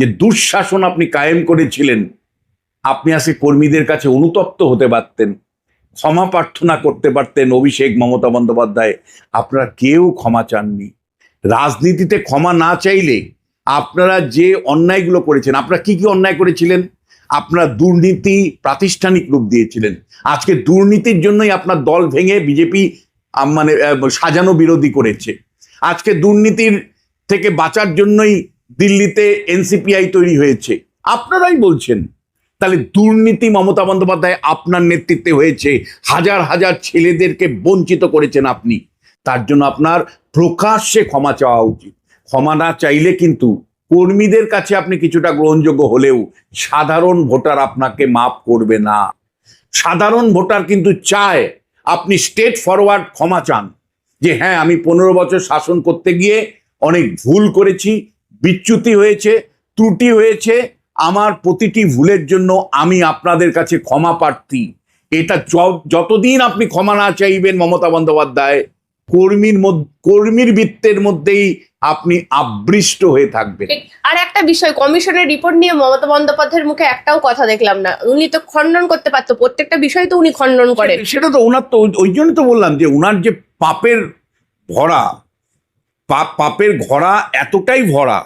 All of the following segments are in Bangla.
যে দুঃশাসন আপনি কায়েম করেছিলেন, আপনি আজকে কর্মীদের কাছে অনুতপ্ত হতে পারতেন, ক্ষমা প্রার্থনা করতে পারতেন। অভিষেক, মমতা বন্দ্যোপাধ্যায়, আপনারা কেউ ক্ষমা চাননি। রাজনীতিতে ক্ষমা না চাইলে আপনারা যে অন্যায়গুলো করেছেন, আপনারা কি কি অন্যায় করেছিলেন? আপনারা দুর্নীতি প্রাতিষ্ঠানিক রূপ দিয়েছিলেন। আজকে দুর্নীতির জন্যই আপনার দল ভেঙে বিজেপি মানে সাজানো বিরোধী করেছে। আজকে দুর্নীতির থেকে বাঁচার জন্যই দিল্লিতে এনসিপিআই তৈরি হয়েছে, আপনারাই বলছেন। তাহলে দুর্নীতি মমতা বন্দ্যোপাধ্যায় আপনার নেতৃত্বে হয়েছে, হাজার হাজার ছেলেদেরকে বঞ্চিত করেছেন আপনি। তার জন্য আপনার প্রকাশ্যে ক্ষমা চাওয়া উচিত। ক্ষমা না চাইলে কিন্তু কর্মীদের কাছে আপনি কিছুটা গ্রহণযোগ্য হলেও সাধারণ ভোটার আপনাকে মাফ করবে না। সাধারণ ভোটার কিন্তু চায় আপনি স্ট্রেট ফরওয়ার্ড ক্ষমা চান, যে হ্যাঁ, আমি 15 বছর শাসন করতে গিয়ে অনেক ভুল করেছি, বিচ্যুতি হয়েছে, ত্রুটি হয়েছে, আমার প্রতিটি ভুলের জন্য আমি আপনাদের কাছে ক্ষমা প্রার্থী। এটা যতদিন আপনি ক্ষমা না চাইবেন মমতা বন্দ্যোপাধ্যায়, কর্মীর বৃত্তের মধ্যেই আপনি আবৃষ্ট হয়ে থাকবেন। আর একটা বিষয়, কমিশনের রিপোর্ট নিয়ে মমতা বন্দ্যোপাধ্যায়ের মুখে একটাও কথা দেখলাম না। উনি তো খণ্ডন করতে পারতো, প্রত্যেকটা বিষয় তো উনি খণ্ডন করেন। সেটা তো ওনার, তো ওই জন্য তো বললাম যে ওনার যে পাপের ভরা, পাপের ঘোড়া এতটাই ভরা,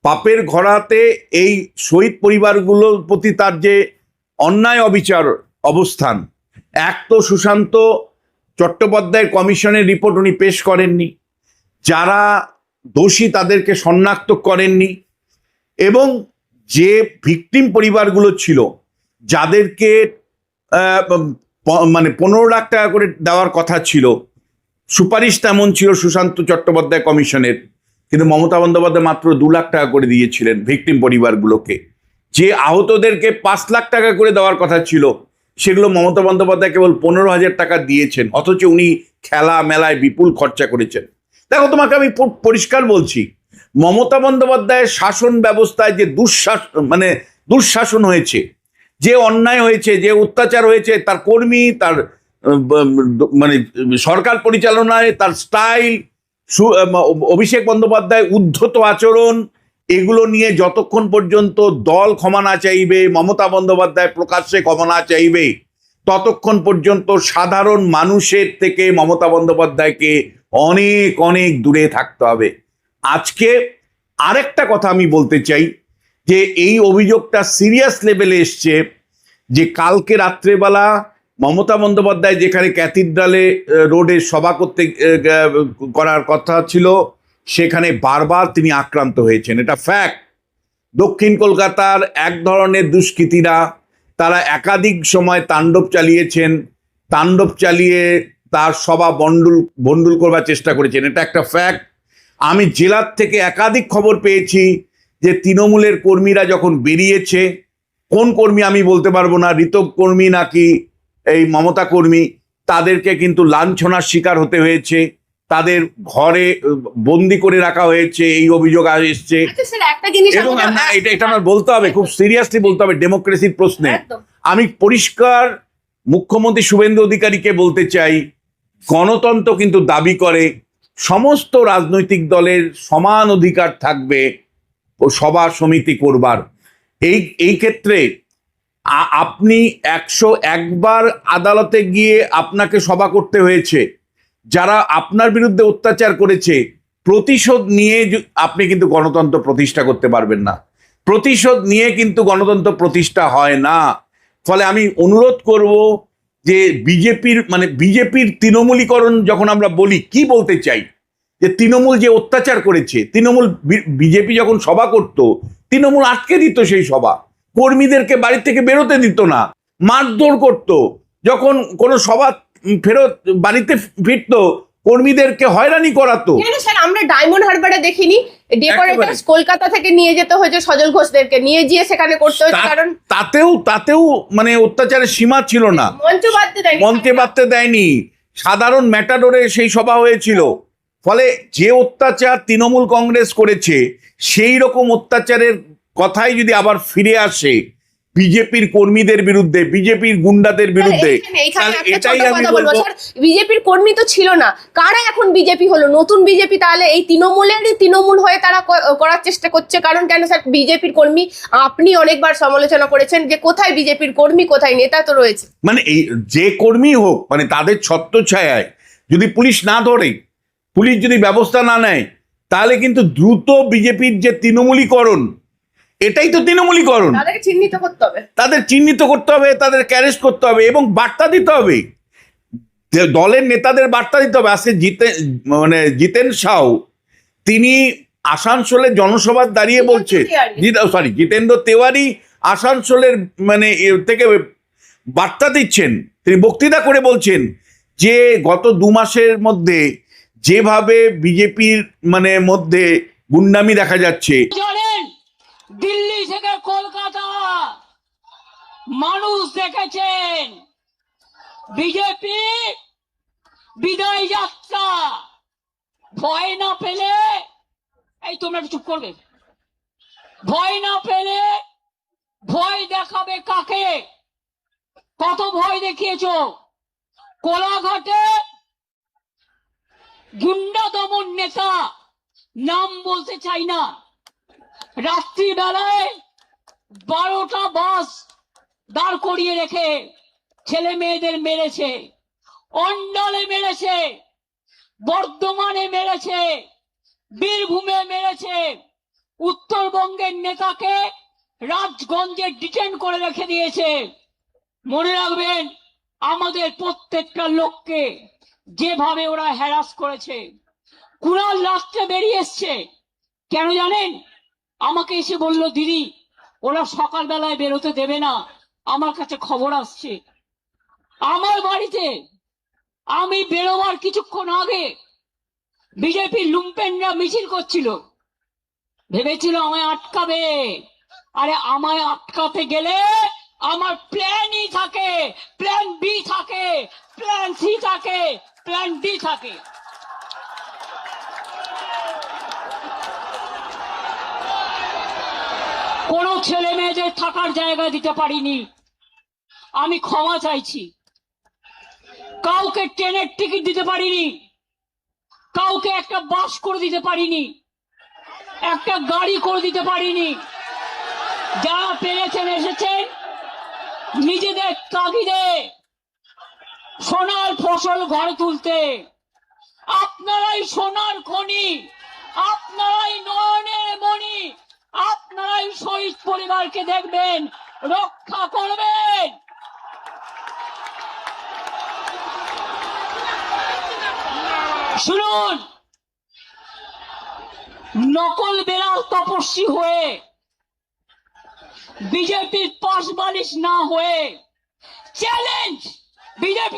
পাপের ঘোড়াতে এই শহীদ পরিবারগুলোর প্রতি তার যে অন্যায় অবিচার অবস্থান। এক তো সুশান্ত চট্টোপাধ্যায়ের কমিশনের রিপোর্ট উনি পেশ করেননি, যারা দোষী তাদেরকে শনাক্ত করেননি, এবং যে ভিকটিম পরিবারগুলো ছিল যাদেরকে মানে 15 লাখ টাকা করে দেওয়ার কথা ছিল, সুপারিশ তেমন ছিল সুশান্ত চট্টোপাধ্যায় কমিশনের, কিন্তু মমতা বন্দ্যোপাধ্যায় মাত্র 2 লাখ টাকা করে দিয়েছিলেন ভিকটিম পরিবারগুলোকে। যে আহতদেরকে 5 লাখ টাকা করে দেওয়ার কথা ছিল, সেগুলো মমতা বন্দ্যোপাধ্যায় কেবল 15,000 টাকা দিয়েছেন, অথচ উনি খেলা মেলায় বিপুল খরচা করেছেন। দেখো, তোমাকে আমি পরিষ্কার বলছি, মমতা বন্দ্যোপাধ্যায়ের শাসন ব্যবস্থায় যে দুঃশাসন হয়েছে, যে অন্যায় হয়েছে, যে অত্যাচার হয়েছে, তার কর্মী, তার মানে সরকার পরিচালনায় তার স্টাইল, অভিষেক বন্দ্যোপাধ্যায় উদ্ধত আচরণ, এগুলো নিয়ে যতক্ষণ পর্যন্ত দল ক্ষমা না চাইবে, মমতা বন্দ্যোপাধ্যায় প্রকাশ্যে ক্ষমা না চাইবে, ততক্ষণ পর্যন্ত সাধারণ মানুষের থেকে মমতা বন্দ্যোপাধ্যায়কে অনেক অনেক দূরে থাকতে হবে। আজকে আরেকটা কথা আমি বলতে চাই, যে এই অভিযোগটা সিরিয়াস লেভেলে এসছে, যে কালকে রাত্রেবেলা মমতা বন্দ্যোপাধ্যায় যেখানে ক্যাথিড্রালে রোডে সভা করার কথা ছিল, সেখানে বারবার তিনি আক্রান্ত হয়েছেন। এটা ফ্যাক্ট। দক্ষিণ কলকাতার এক ধরনের দুষ্কৃতীরা, তারা একাধিক সময় তাণ্ডব চালিয়েছেন, তাণ্ডব চালিয়ে তার সভা বন্ডুল করবার চেষ্টা করেছেন। এটা একটা ফ্যাক্ট। আমি জেলার থেকে একাধিক খবর পেয়েছি যে তৃণমূলের কর্মীরা যখন বেরিয়েছে, কোন কর্মী আমি বলতে পারবো না, ঋতক কর্মী নাকি এই মমতা কর্মী, তাদেরকে কিন্তু লাঞ্ছনার শিকার হতে হয়েছে, তাদের ঘরে বন্দি করে রাখা হয়েছে, এই অভিযোগ এসছে। এবং এটা আমার বলতে হবে, খুব সিরিয়াসলি বলতে হবে ডেমোক্রেসির প্রশ্নে। আমি পরিষ্কার মুখ্যমন্ত্রী শুভেন্দু অধিকারীকে বলতে চাই, গণতন্ত্র কিন্তু দাবি করে সমস্ত রাজনৈতিক দলের সমান অধিকার থাকবে সভা সমিতি করবার। এই ক্ষেত্রে আপনি 101 বার আদালতে গিয়ে আপনাকে সভা করতে হয়েছে। যারা আপনার বিরুদ্ধে অত্যাচার করেছে, প্রতিশোধ নিয়ে আপনি কিন্তু গণতন্ত্র প্রতিষ্ঠা করতে পারবেন না। প্রতিশোধ নিয়ে কিন্তু গণতন্ত্র প্রতিষ্ঠা হয় না। ফলে আমি অনুরোধ করব যে বিজেপির তৃণমূলীকরণ যখন আমরা বলি, কি বলতে চাই, যে তৃণমূল যে অত্যাচার করেছে, বিজেপি যখন সভা করত, তৃণমূল আটকে দিত সেই সভা, কর্মীদেরকে বাড়ি থেকে বেরোতে দিত না, মারধর করত। যখন কোনো সভা বাড়িতে ফিরতো, কর্মীদেরকে হয়রানি করাতো। স্যার, আমরা ডায়মন্ড হারবারে দেখিনি, ডেকোরেটরস কলকাতা থেকে নিয়ে যেতে হয়েছে, সজল ঘোষদেরকে নিয়ে গিয়ে সেখানে করতে হয়েছে, কারণ তাতেও মানে অত্যাচারের সীমা ছিল না, মঞ্চে বাঁধতে দেয়নি, সাধারণ ম্যাটাডোরে সেই সভা হয়েছিল। ফলে যে অত্যাচার তৃণমূল কংগ্রেস করেছে, সেই রকম অত্যাচারের কথাই যদি আবার ফিরে আসে, বিজেপির কর্মীদের বিরুদ্ধে, বিজেপির গুন্ডাদের বিরুদ্ধে, এইখানে তাহলে একটা এটাই ছোট আমি কথা বলবো বলবো। স্যার, বিজেপির কর্মী তো ছিল না, কারা এখন বিজেপি হলো, নতুন বিজেপি? তাহলে এই তৃণমূলেরই তৃণমূল হয়ে তারা করার চেষ্টা করছে। কারণ কেন স্যার, বিজেপির কর্মী আপনি অনেকবার সমালোচনা করেছেন যে কোথায় বিজেপির কর্মী, কোথায় নেতা তো রয়েছে। মানে এই যে কর্মী হোক, মানে তাদের ছত্রছায়ায় যদি পুলিশ না ধরে, পুলিশ যদি ব্যবস্থা না নেয়, তাহলে কিন্তু দ্রুত বিজেপির যে তৃণমূলীকরণ, এটাই তো তৃণমূলীকরণ। তাদেরকে চিহ্নিত করতে হবে, তাদের চিহ্নিত করতে হবে, তাদের অ্যারেস্ট করতে হবে এবং বার্তা দিতে হবে, দলের নেতাদের বার্তা দিতে হবে। আজকে জিতেন সাউ তিনি আসানসোলে জনসভা দাঁড়িয়ে বলছেন, জিতেন্দ্র তেওয়ারি আসানসোলের মানে থেকে বার্তা দিচ্ছেন, তিনি বক্তৃতা করে বলছেন যে গত 2 মাসের মধ্যে যেভাবে বিজেপির মানে মধ্যে গুন্ডামি দেখা যাচ্ছে। জানেন, দিল্লি থেকে কলকাতা মানুষ দেখেছেন বিজেপি বিদায় যাত্রা। ভয় না পেলে, এই তোমরা একটু চুপ করবে, ভয় না পেলে ভয় দেখাবে কাকে? কত ভয় দেখিয়েছ? কোলাঘাটে গুন্ডা দমন নেতা, নাম বলতে চাই না, রাত্রিবেলায় 12টা বাস দাঁড় করিয়ে রেখে ছেলে মেয়েদের মেরেছে, অন্ডালে মেরেছে, বর্ধমানে মেরেছে, বীরভূমে মেরেছে, উত্তরবঙ্গের নেতাকে রাজগঞ্জে ডিটেন করে রেখে দিয়েছে। মনে রাখবেন, আমাদের প্রত্যেকটা লোককে যেভাবে ওরা হ্যারাস করেছে। কুণাল রাস্তায় বেরিয়ে এসছে, কেন জানেন? আমাকে এসে বলল, দিদি ওরা সকালবেলায় বেরোতে দেবে না, আমার কাছে খবর আসছে। আমার বাড়িতে আমি বেরোবার কিছুক্ষণ আগে বিজেপির লুম্পেনরা মিছিল করছিল, ভেবেছিল আমায় আটকাবে। আরে আমায় আটকাতে গেলে আমার প্ল্যানই থাকে, প্ল্যান বি থাকে, প্ল্যান সি থাকে, প্ল্যান ডি থাকে। কোন ছেলে মেয়েদের থাকার জায়গা দিতে পারিনি, আমি ক্ষমা চাইছি। কাউকে ট্রেনের টিকিট দিতে পারিনি, কাউকে একটা বাস করে দিতে পারিনি, একটা গাড়ি করে দিতে পারিনি। যারা পেরেছেন এসেছেন নিজেদের তাগিদে সোনার ফসল ঘরে তুলতে। আপনারাই সোনার খনি, আপনারাই নয়নের মণি, আপনারাই শহীদ পরিবারকে দেখবেন, রক্ষা করবেন। শুনুন, নকল বেড়াল তপস্বী হয়ে, বিজেপির পাশ বালিশ না হয়ে, চ্যালেঞ্জ বিজেপি